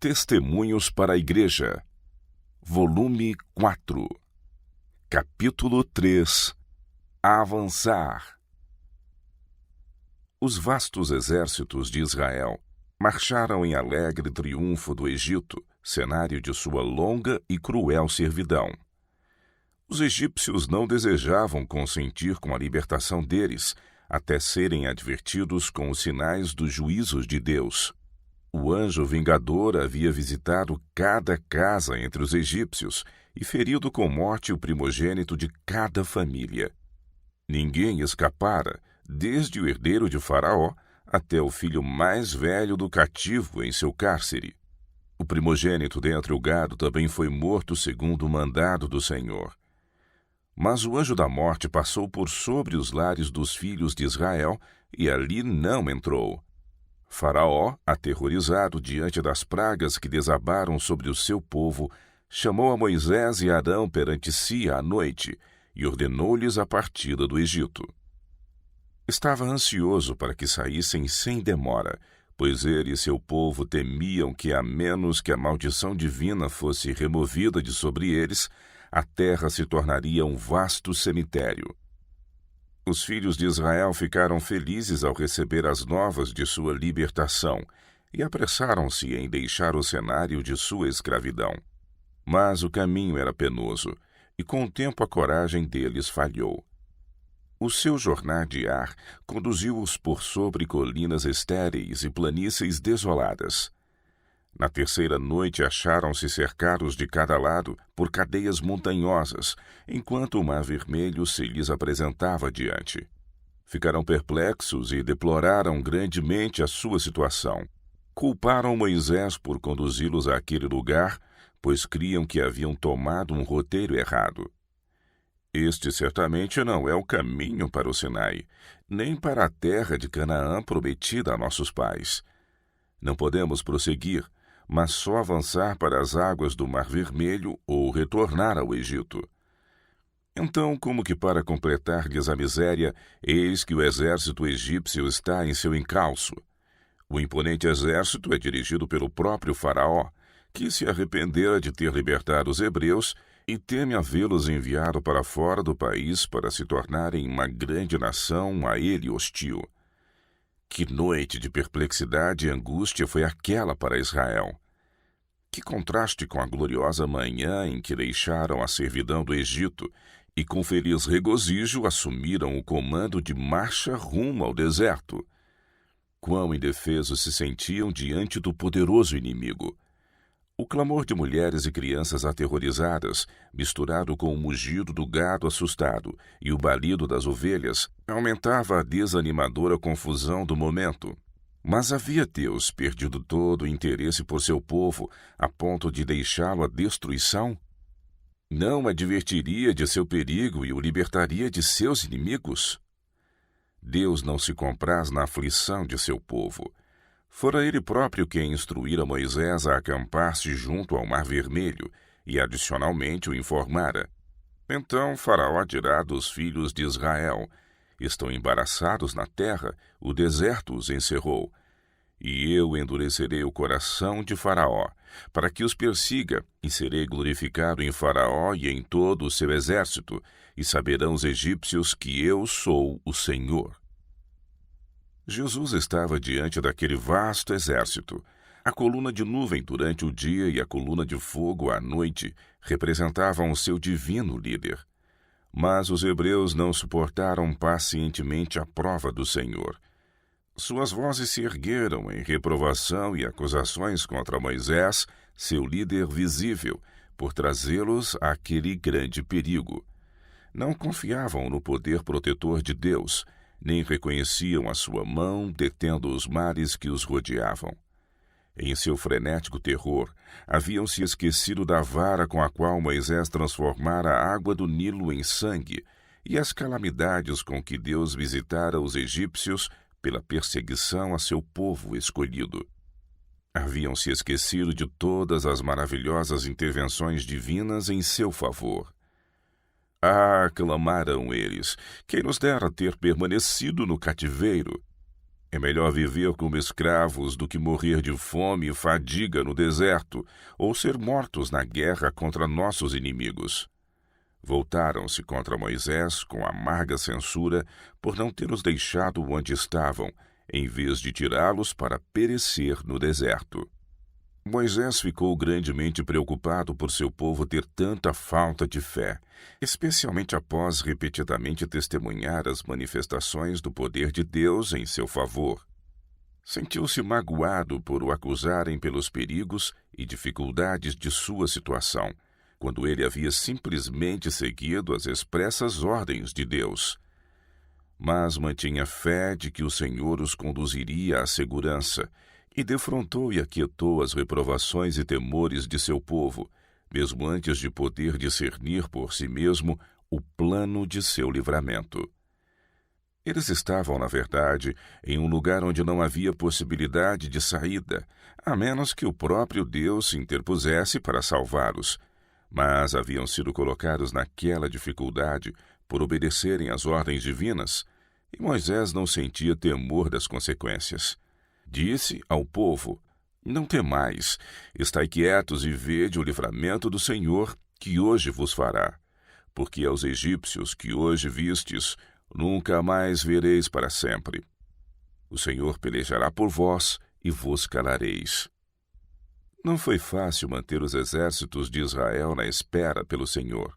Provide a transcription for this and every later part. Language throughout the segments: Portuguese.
Testemunhos para a Igreja, volume 4, capítulo 3. Avançar. Os vastos exércitos de Israel marcharam em alegre triunfo do Egito, cenário de sua longa e cruel servidão. Os egípcios não desejavam consentir com a libertação deles, até serem advertidos com os sinais dos juízos de Deus. O anjo vingador havia visitado cada casa entre os egípcios e ferido com morte o primogênito de cada família. Ninguém escapara, desde o herdeiro de Faraó até o filho mais velho do cativo em seu cárcere. O primogênito dentre o gado também foi morto segundo o mandado do Senhor. Mas o anjo da morte passou por sobre os lares dos filhos de Israel e ali não entrou. Faraó, aterrorizado diante das pragas que desabaram sobre o seu povo, chamou a Moisés e Arão perante si à noite e ordenou-lhes a partida do Egito. Estava ansioso para que saíssem sem demora, pois ele e seu povo temiam que, a menos que a maldição divina fosse removida de sobre eles, a terra se tornaria um vasto cemitério. Os filhos de Israel ficaram felizes ao receber as novas de sua libertação e apressaram-se em deixar o cenário de sua escravidão. Mas o caminho era penoso, e com o tempo a coragem deles falhou. O seu jornar de ar conduziu-os por sobre colinas estéreis e planícies desoladas. Na terceira noite acharam-se cercados de cada lado por cadeias montanhosas, enquanto o Mar Vermelho se lhes apresentava diante. Ficaram perplexos e deploraram grandemente a sua situação. Culparam Moisés por conduzi-los àquele lugar, pois criam que haviam tomado um roteiro errado. Este certamente não é o caminho para o Sinai, nem para a terra de Canaã prometida a nossos pais. Não podemos prosseguir, mas só avançar para as águas do Mar Vermelho ou retornar ao Egito. Então, como que para completar-lhes a miséria, eis que o exército egípcio está em seu encalço. O imponente exército é dirigido pelo próprio Faraó, que se arrependera de ter libertado os hebreus e teme havê-los enviado para fora do país para se tornarem uma grande nação a ele hostil. Que noite de perplexidade e angústia foi aquela para Israel! Que contraste com a gloriosa manhã em que deixaram a servidão do Egito e com feliz regozijo assumiram o comando de marcha rumo ao deserto. Quão indefesos se sentiam diante do poderoso inimigo! O clamor de mulheres e crianças aterrorizadas, misturado com o mugido do gado assustado e o balido das ovelhas, aumentava a desanimadora confusão do momento. Mas havia Deus perdido todo o interesse por seu povo, a ponto de deixá-lo à destruição? Não advertiria de seu perigo e o libertaria de seus inimigos? Deus não se compraz na aflição de seu povo. Fora ele próprio quem instruíra Moisés a acampar-se junto ao Mar Vermelho e, adicionalmente, o informara. Então Faraó dirá dos filhos de Israel: estão embaraçados na terra, o deserto os encerrou. E eu endurecerei o coração de Faraó, para que os persiga, e serei glorificado em Faraó e em todo o seu exército, e saberão os egípcios que eu sou o Senhor. Jesus estava diante daquele vasto exército. A coluna de nuvem durante o dia e a coluna de fogo à noite representavam o seu divino líder. Mas os hebreus não suportaram pacientemente a prova do Senhor. Suas vozes se ergueram em reprovação e acusações contra Moisés, seu líder visível, por trazê-los àquele grande perigo. Não confiavam no poder protetor de Deus, nem reconheciam a sua mão detendo os mares que os rodeavam. Em seu frenético terror, haviam se esquecido da vara com a qual Moisés transformara a água do Nilo em sangue e as calamidades com que Deus visitara os egípcios pela perseguição a seu povo escolhido. Haviam se esquecido de todas as maravilhosas intervenções divinas em seu favor. Ah, clamaram eles, quem nos dera ter permanecido no cativeiro! É melhor viver como escravos do que morrer de fome e fadiga no deserto, ou ser mortos na guerra contra nossos inimigos. Voltaram-se contra Moisés com amarga censura por não ter os deixado onde estavam, em vez de tirá-los para perecer no deserto. Moisés ficou grandemente preocupado por seu povo ter tanta falta de fé, especialmente após repetidamente testemunhar as manifestações do poder de Deus em seu favor. Sentiu-se magoado por o acusarem pelos perigos e dificuldades de sua situação, quando ele havia simplesmente seguido as expressas ordens de Deus. Mas mantinha fé de que o Senhor os conduziria à segurança, e defrontou e aquietou as reprovações e temores de seu povo, mesmo antes de poder discernir por si mesmo o plano de seu livramento. Eles estavam, na verdade, em um lugar onde não havia possibilidade de saída, a menos que o próprio Deus se interpusesse para salvá-los, mas haviam sido colocados naquela dificuldade por obedecerem às ordens divinas, e Moisés não sentia temor das consequências. Disse ao povo: Não temais, estai quietos e vede o livramento do Senhor, que hoje vos fará. Porque aos egípcios que hoje vistes, nunca mais vereis para sempre. O Senhor pelejará por vós e vos calareis. Não foi fácil manter os exércitos de Israel na espera pelo Senhor.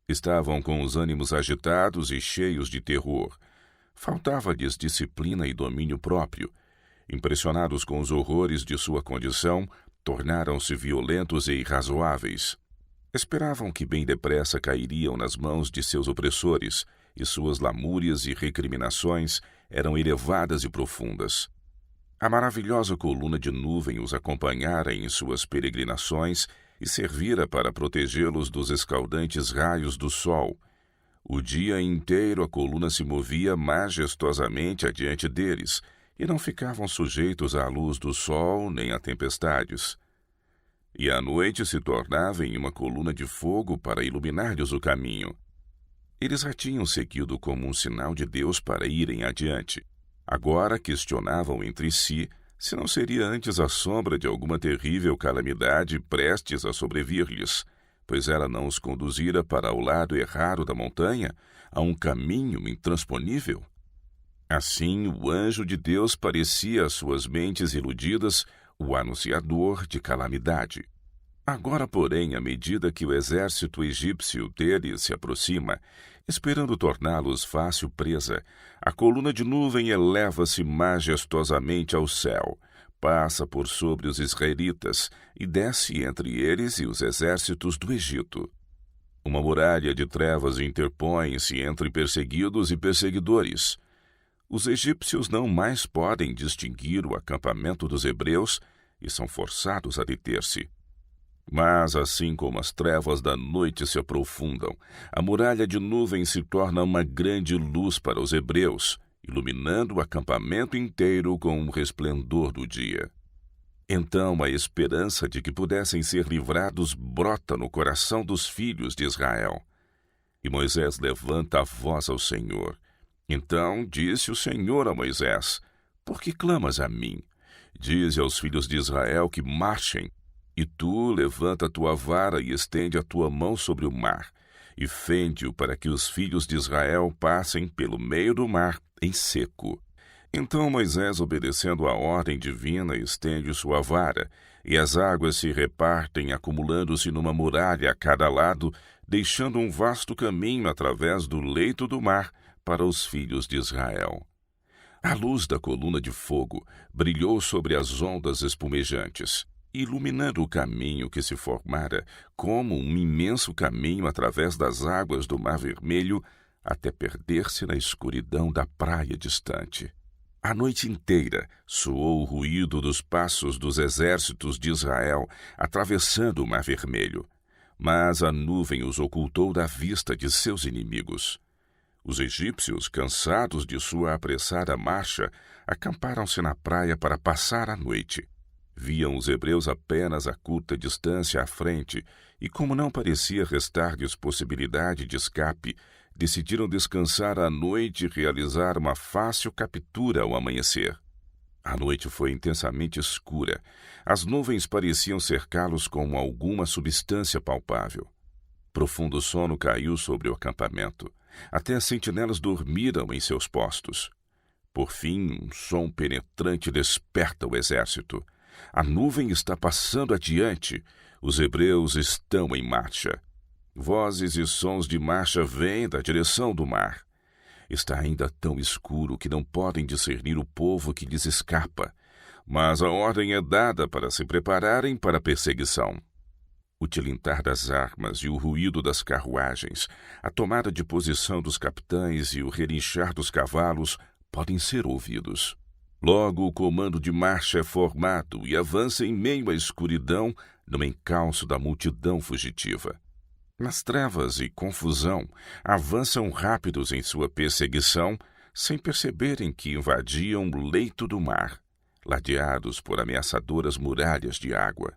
Estavam com os ânimos agitados e cheios de terror. Faltava-lhes disciplina e domínio próprio. Impressionados com os horrores de sua condição, tornaram-se violentos e irrazoáveis. Esperavam que bem depressa cairiam nas mãos de seus opressores, e suas lamúrias e recriminações eram elevadas e profundas. A maravilhosa coluna de nuvem os acompanhara em suas peregrinações e servira para protegê-los dos escaldantes raios do sol. O dia inteiro a coluna se movia majestosamente adiante deles, e não ficavam sujeitos à luz do sol nem a tempestades. E à noite se tornava em uma coluna de fogo para iluminar-lhes o caminho. Eles a tinham seguido como um sinal de Deus para irem adiante. Agora questionavam entre si se não seria antes a sombra de alguma terrível calamidade prestes a sobrevir-lhes, pois ela não os conduzira para o lado errado da montanha, a um caminho intransponível. Assim, o anjo de Deus parecia às suas mentes iludidas o anunciador de calamidade. Agora, porém, à medida que o exército egípcio dele se aproxima, esperando torná-los fácil presa, a coluna de nuvem eleva-se majestosamente ao céu, passa por sobre os israelitas e desce entre eles e os exércitos do Egito. Uma muralha de trevas interpõe-se entre perseguidos e perseguidores. Os egípcios não mais podem distinguir o acampamento dos hebreus e são forçados a deter-se. Mas, assim como as trevas da noite se aprofundam, a muralha de nuvem se torna uma grande luz para os hebreus, iluminando o acampamento inteiro com o resplendor do dia. Então a esperança de que pudessem ser livrados brota no coração dos filhos de Israel. E Moisés levanta a voz ao Senhor. Então disse o Senhor a Moisés: Por que clamas a mim? Dize aos filhos de Israel que marchem. E tu levanta a tua vara e estende a tua mão sobre o mar, e fende-o para que os filhos de Israel passem pelo meio do mar em seco. Então Moisés, obedecendo à ordem divina, estende sua vara, e as águas se repartem, acumulando-se numa muralha a cada lado, deixando um vasto caminho através do leito do mar para os filhos de Israel. A luz da coluna de fogo brilhou sobre as ondas espumejantes, iluminando o caminho que se formara como um imenso caminho através das águas do Mar Vermelho até perder-se na escuridão da praia distante. A noite inteira soou o ruído dos passos dos exércitos de Israel atravessando o Mar Vermelho, mas a nuvem os ocultou da vista de seus inimigos. Os egípcios, cansados de sua apressada marcha, acamparam-se na praia para passar a noite. Viam os hebreus apenas a curta distância à frente, e como não parecia restar-lhes possibilidade de escape, decidiram descansar à noite e realizar uma fácil captura ao amanhecer. A noite foi intensamente escura. As nuvens pareciam cercá-los com alguma substância palpável. Profundo sono caiu sobre o acampamento. Até as sentinelas dormiram em seus postos. Por fim, um som penetrante desperta o exército. A nuvem está passando adiante. Os hebreus estão em marcha. Vozes e sons de marcha vêm da direção do mar. Está ainda tão escuro que não podem discernir o povo que lhes escapa, mas a ordem é dada para se prepararem para a perseguição. O tilintar das armas e o ruído das carruagens, a tomada de posição dos capitães e o relinchar dos cavalos podem ser ouvidos. Logo o comando de marcha é formado e avança em meio à escuridão, no encalço da multidão fugitiva. Nas trevas e confusão, avançam rápidos em sua perseguição, sem perceberem que invadiam o leito do mar, ladeados por ameaçadoras muralhas de água.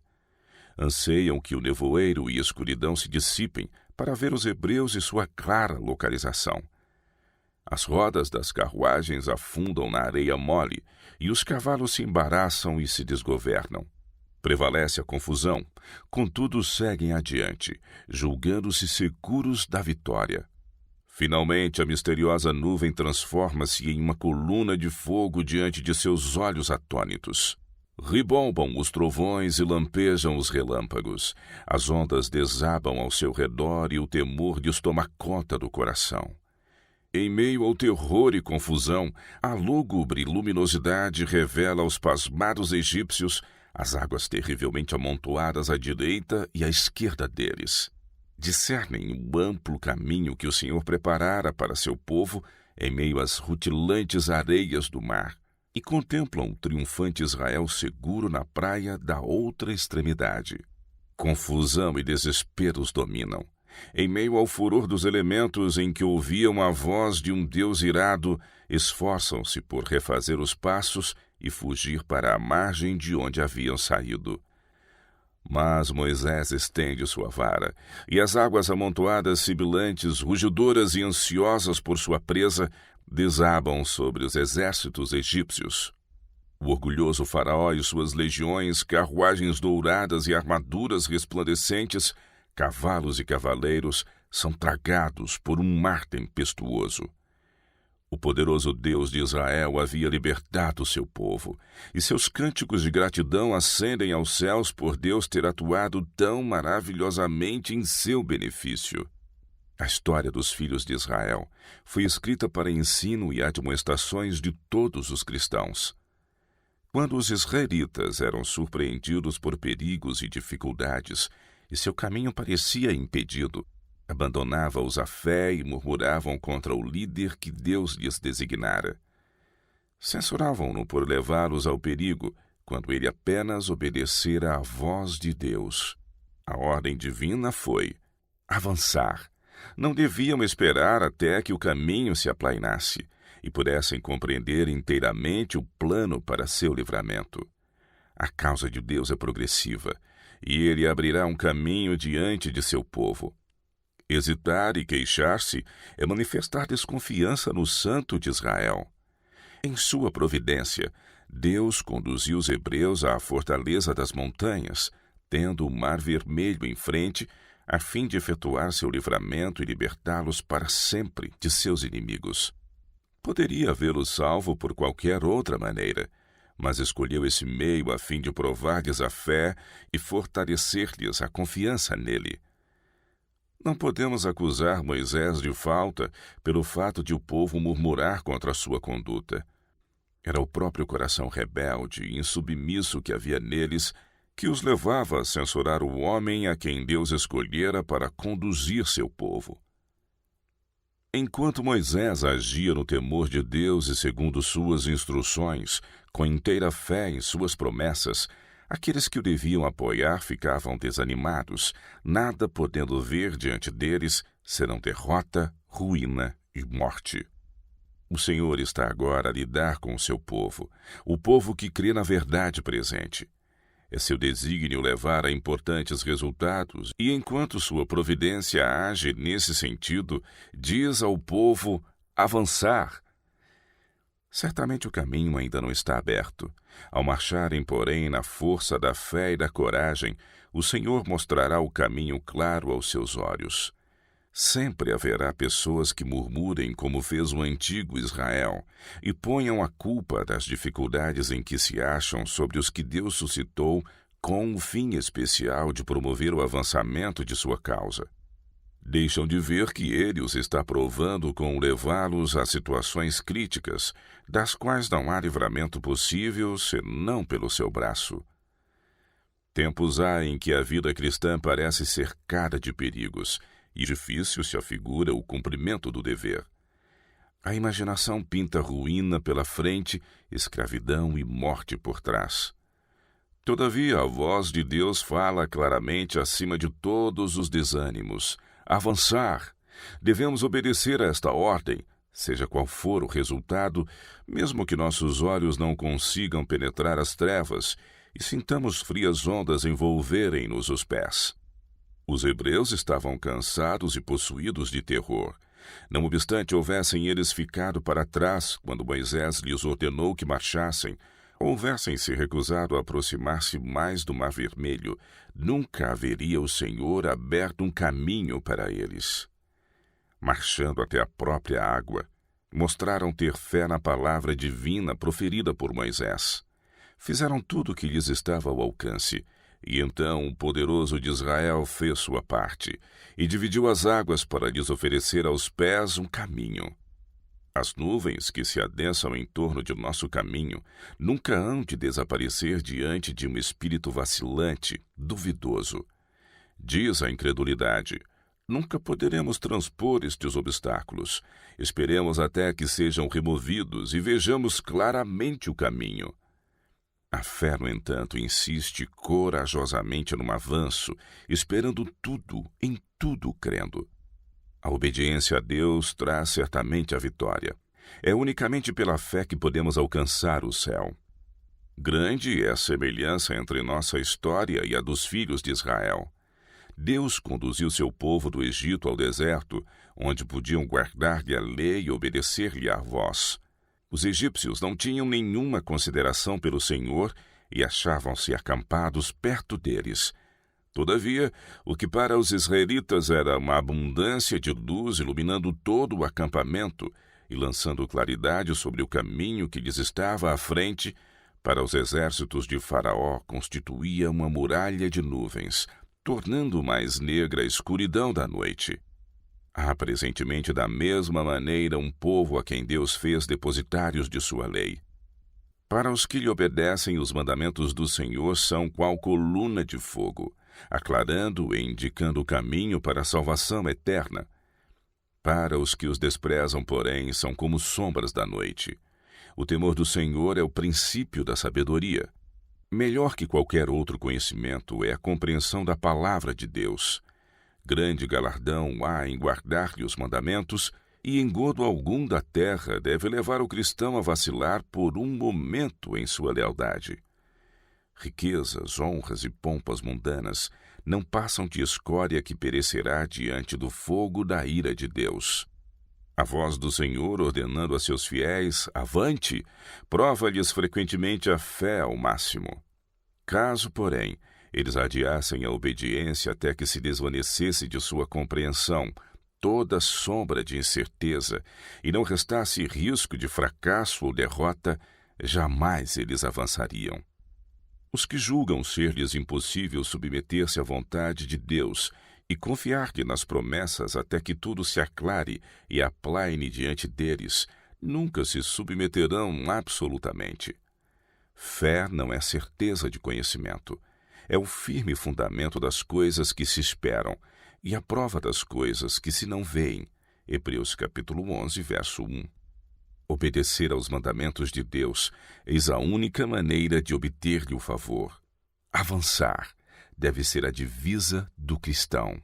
Anseiam que o nevoeiro e a escuridão se dissipem para ver os hebreus e sua clara localização. As rodas das carruagens afundam na areia mole e os cavalos se embaraçam e se desgovernam. Prevalece a confusão, contudo seguem adiante, julgando-se seguros da vitória. Finalmente, a misteriosa nuvem transforma-se em uma coluna de fogo diante de seus olhos atônitos. Ribombam os trovões e lampejam os relâmpagos. As ondas desabam ao seu redor e o temor lhes toma conta do coração. Em meio ao terror e confusão, a lúgubre luminosidade revela aos pasmados egípcios as águas terrivelmente amontoadas à direita e à esquerda deles. Discernem o amplo caminho que o Senhor preparara para seu povo em meio às rutilantes areias do mar e contemplam o triunfante Israel seguro na praia da outra extremidade. Confusão e desespero os dominam. Em meio ao furor dos elementos em que ouviam a voz de um Deus irado, esforçam-se por refazer os passos e fugir para a margem de onde haviam saído. Mas Moisés estende sua vara, e as águas amontoadas, sibilantes, rugidoras e ansiosas por sua presa, desabam sobre os exércitos egípcios. O orgulhoso faraó e suas legiões, carruagens douradas e armaduras resplandecentes, cavalos e cavaleiros, são tragados por um mar tempestuoso. O poderoso Deus de Israel havia libertado seu povo, e seus cânticos de gratidão ascendem aos céus por Deus ter atuado tão maravilhosamente em seu benefício. A história dos filhos de Israel foi escrita para ensino e admoestações de todos os cristãos. Quando os israelitas eram surpreendidos por perigos e dificuldades, e seu caminho parecia impedido, abandonava-os a fé e murmuravam contra o líder que Deus lhes designara. Censuravam-no por levá-los ao perigo, quando ele apenas obedecera à voz de Deus. A ordem divina foi avançar. Não deviam esperar até que o caminho se aplainasse e pudessem compreender inteiramente o plano para seu livramento. A causa de Deus é progressiva, e ele abrirá um caminho diante de seu povo. Hesitar e queixar-se é manifestar desconfiança no Santo de Israel. Em sua providência, Deus conduziu os hebreus à fortaleza das montanhas, tendo o Mar Vermelho em frente, a fim de efetuar seu livramento e libertá-los para sempre de seus inimigos. Poderia havê-los salvo por qualquer outra maneira, mas escolheu esse meio a fim de provar-lhes a fé e fortalecer-lhes a confiança nele. Não podemos acusar Moisés de falta pelo fato de o povo murmurar contra a sua conduta. Era o próprio coração rebelde e insubmisso que havia neles que os levava a censurar o homem a quem Deus escolhera para conduzir seu povo. Enquanto Moisés agia no temor de Deus e segundo suas instruções, com inteira fé em suas promessas, aqueles que o deviam apoiar ficavam desanimados, nada podendo ver diante deles senão derrota, ruína e morte. O Senhor está agora a lidar com o seu povo, o povo que crê na verdade presente. É seu desígnio levar a importantes resultados, e enquanto sua providência age nesse sentido, diz ao povo avançar. Certamente o caminho ainda não está aberto. Ao marcharem, porém, na força da fé e da coragem, o Senhor mostrará o caminho claro aos seus olhos. Sempre haverá pessoas que murmurem como fez o antigo Israel e ponham a culpa das dificuldades em que se acham sobre os que Deus suscitou com o fim especial de promover o avançamento de sua causa. Deixam de ver que Ele os está provando com levá-los a situações críticas, das quais não há livramento possível senão pelo seu braço. Tempos há em que a vida cristã parece cercada de perigos, e difícil se afigura o cumprimento do dever. A imaginação pinta ruína pela frente, escravidão e morte por trás. Todavia, a voz de Deus fala claramente acima de todos os desânimos. Avançar! Devemos obedecer a esta ordem, seja qual for o resultado, mesmo que nossos olhos não consigam penetrar as trevas e sintamos frias ondas envolverem-nos os pés. Os hebreus estavam cansados e possuídos de terror. Não obstante houvessem eles ficado para trás quando Moisés lhes ordenou que marchassem, ou houvessem se recusado a aproximar-se mais do Mar Vermelho, nunca haveria o Senhor aberto um caminho para eles. Marchando até a própria água, mostraram ter fé na palavra divina proferida por Moisés. Fizeram tudo o que lhes estava ao alcance, e então o poderoso de Israel fez sua parte, e dividiu as águas para lhes oferecer aos pés um caminho. As nuvens que se adensam em torno de nosso caminho nunca hão de desaparecer diante de um espírito vacilante, duvidoso. Diz a incredulidade: nunca poderemos transpor estes obstáculos. Esperemos até que sejam removidos e vejamos claramente o caminho. A fé, no entanto, insiste corajosamente no avanço, esperando tudo, em tudo crendo. A obediência a Deus traz certamente a vitória. É unicamente pela fé que podemos alcançar o céu. Grande é a semelhança entre nossa história e a dos filhos de Israel. Deus conduziu seu povo do Egito ao deserto, onde podiam guardar-lhe a lei e obedecer-lhe à voz. Os egípcios não tinham nenhuma consideração pelo Senhor e achavam-se acampados perto deles. Todavia, o que para os israelitas era uma abundância de luz iluminando todo o acampamento e lançando claridade sobre o caminho que lhes estava à frente, para os exércitos de Faraó constituía uma muralha de nuvens, tornando mais negra a escuridão da noite. Há presentemente da mesma maneira um povo a quem Deus fez depositários de sua lei. Para os que lhe obedecem, os mandamentos do Senhor são qual coluna de fogo, aclarando e indicando o caminho para a salvação eterna. Para os que os desprezam, porém, são como sombras da noite. O temor do Senhor é o princípio da sabedoria. Melhor que qualquer outro conhecimento é a compreensão da palavra de Deus. Grande galardão há em guardar-lhe os mandamentos, e engodo algum da terra deve levar o cristão a vacilar por um momento em sua lealdade. Riquezas, honras e pompas mundanas não passam de escória que perecerá diante do fogo da ira de Deus. A voz do Senhor ordenando a seus fiéis, avante, prova-lhes frequentemente a fé ao máximo. Caso, porém, eles adiassem a obediência até que se desvanecesse de sua compreensão toda sombra de incerteza e não restasse risco de fracasso ou derrota, jamais eles avançariam. Os que julgam ser-lhes impossível submeter-se à vontade de Deus e confiar-lhe nas promessas até que tudo se aclare e aplaine diante deles, nunca se submeterão absolutamente. Fé não é certeza de conhecimento. É o firme fundamento das coisas que se esperam e a prova das coisas que se não veem. Hebreus capítulo 11, verso 1. Obedecer aos mandamentos de Deus, eis a única maneira de obter-lhe o favor. Avançar deve ser a divisa do cristão.